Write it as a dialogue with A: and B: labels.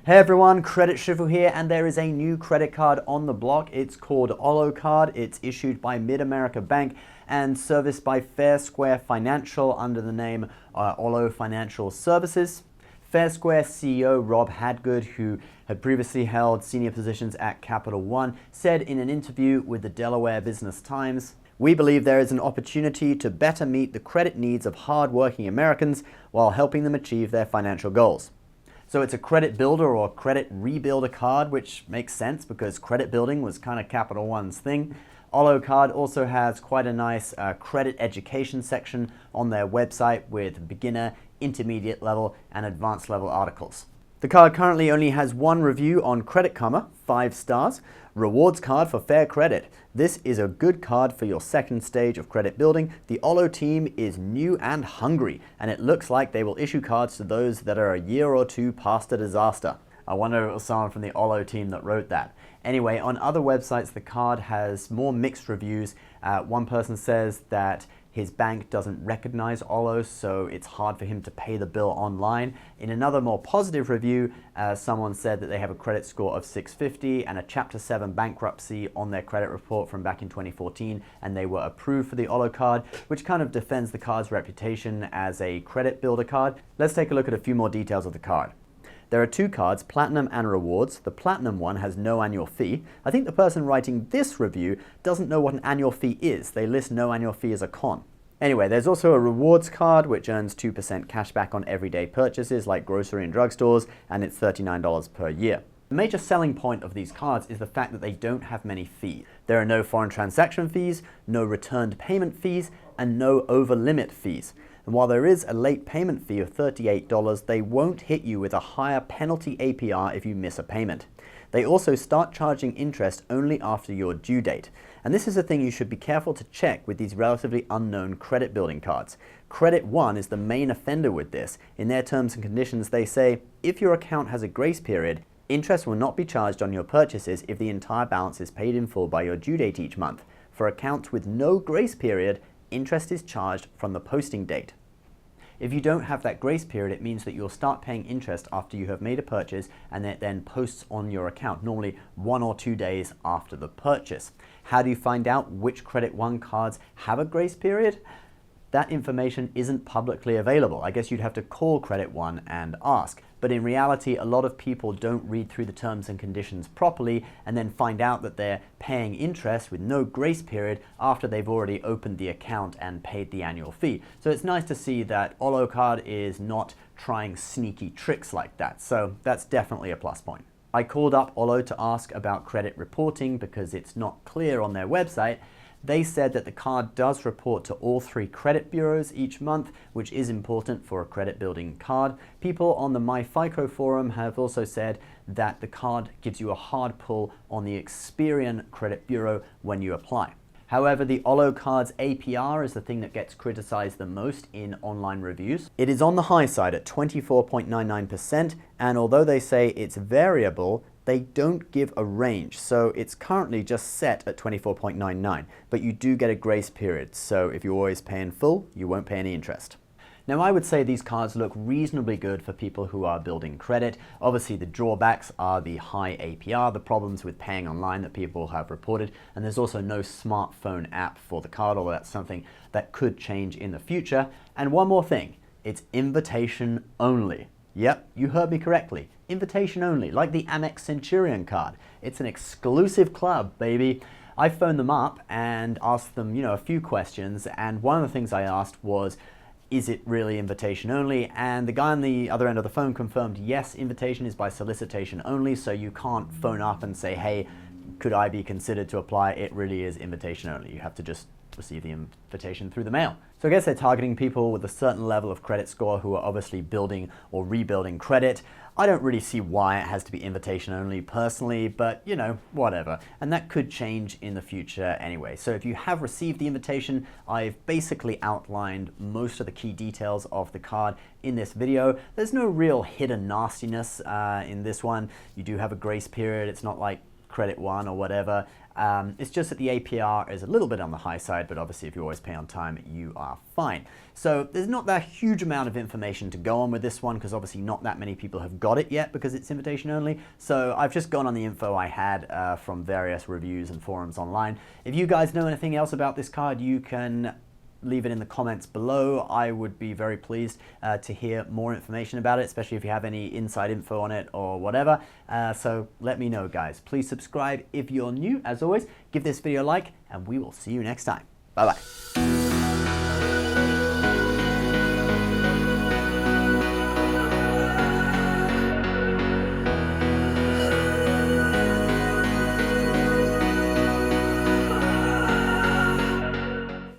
A: Hey everyone, Credit Shifu here, and there is a new credit card on the block. It's called Ollo card. It's issued by Mid-America Bank and serviced by Fair Square Financial under the name Ollo Financial Services. Fair Square CEO Rob Hadgood, who had previously held senior positions at Capital One, said in an interview with the Delaware Business Times, "We believe there is an opportunity to better meet the credit needs of hard-working Americans while helping them achieve their financial goals." So it's a credit builder or credit rebuilder card, which makes sense because credit building was kind of Capital One's thing. Ollo card also has quite a nice credit education section on their website with beginner, intermediate level, and advanced level articles. The card currently only has one review on Credit Karma, 5 stars. Rewards card for fair credit. This is a good card for your second stage of credit building. The Ollo team is new and hungry, and it looks like they will issue cards to those that are a year or two past a disaster. I wonder if it was someone from the Ollo team that wrote that. Anyway, on other websites, the card has more mixed reviews. One person says that his bank doesn't recognize Ollo, so it's hard for him to pay the bill online. In another more positive review, someone said that they have a credit score of 650 and a Chapter 7 bankruptcy on their credit report from back in 2014, and they were approved for the Ollo card, which kind of defends the card's reputation as a credit builder card. Let's take a look at a few more details of the card. There are 2 cards, Platinum and Rewards. The Platinum one has no annual fee. I think the person writing this review doesn't know what an annual fee is. They list no annual fee as a con. Anyway, there's also a Rewards card which earns 2% cash back on everyday purchases like grocery and drugstores, and it's $39 per year. The major selling point of these cards is the fact that they don't have many fees. There are no foreign transaction fees, no returned payment fees, and no over-limit fees. And while there is a late payment fee of $38, they won't hit you with a higher penalty APR if you miss a payment. They also start charging interest only after your due date. And this is a thing you should be careful to check with these relatively unknown credit building cards. Credit One is the main offender with this. In their terms and conditions, they say, if your account has a grace period, interest will not be charged on your purchases if the entire balance is paid in full by your due date each month. For accounts with no grace period, interest is charged from the posting date. If you don't have that grace period, it means that you'll start paying interest after you have made a purchase, and it then posts on your account, normally 1 or 2 days after the purchase. How do you find out which Credit One cards have a grace period? That information isn't publicly available. I guess you'd have to call Credit One and ask. But in reality, a lot of people don't read through the terms and conditions properly and then find out that they're paying interest with no grace period after they've already opened the account and paid the annual fee. So it's nice to see that Ollo card is not trying sneaky tricks like that. So that's definitely a plus point. I called up Ollo to ask about credit reporting because it's not clear on their website. They said that the card does report to all 3 credit bureaus each month, which is important for a credit building card. People on the MyFICO forum have also said that the card gives you a hard pull on the Experian credit bureau when you apply. However, the Ollo card's APR is the thing that gets criticized the most in online reviews. It is on the high side at 24.99%, and although they say it's variable, they don't give a range, so it's currently just set at 24.99, but you do get a grace period, so if you always pay in full, you won't pay any interest. Now, I would say these cards look reasonably good for people who are building credit. Obviously, the drawbacks are the high APR, the problems with paying online that people have reported, and there's also no smartphone app for the card, although that's something that could change in the future. And one more thing, it's invitation only. Yep, you heard me correctly. Invitation only, like the Amex Centurion card. It's an exclusive club, baby. I phoned them up and asked them, a few questions, and one of the things I asked was, is it really invitation only? And the guy on the other end of the phone confirmed, yes, invitation is by solicitation only, so you can't phone up and say, hey, could I be considered to apply? It really is invitation only. You have to just receive the invitation through the mail. So I guess they're targeting people with a certain level of credit score who are obviously building or rebuilding credit. I don't really see why it has to be invitation only personally, but whatever. And that could change in the future anyway. So if you have received the invitation, I've basically outlined most of the key details of the card in this video. There's no real hidden nastiness in this one. You do have a grace period. It's not like credit one or whatever. It's just that the APR is a little bit on the high side, but obviously if you always pay on time, you are fine. So there's not that huge amount of information to go on with this one, because obviously not that many people have got it yet because it's invitation only. So I've just gone on the info I had from various reviews and forums online. If you guys know anything else about this card, you can leave it in the comments below. I would be very pleased to hear more information about it, especially if you have any inside info on it or whatever. So let me know, guys. Please subscribe if you're new. As always, give this video a like, and we will see you next time. Bye-bye.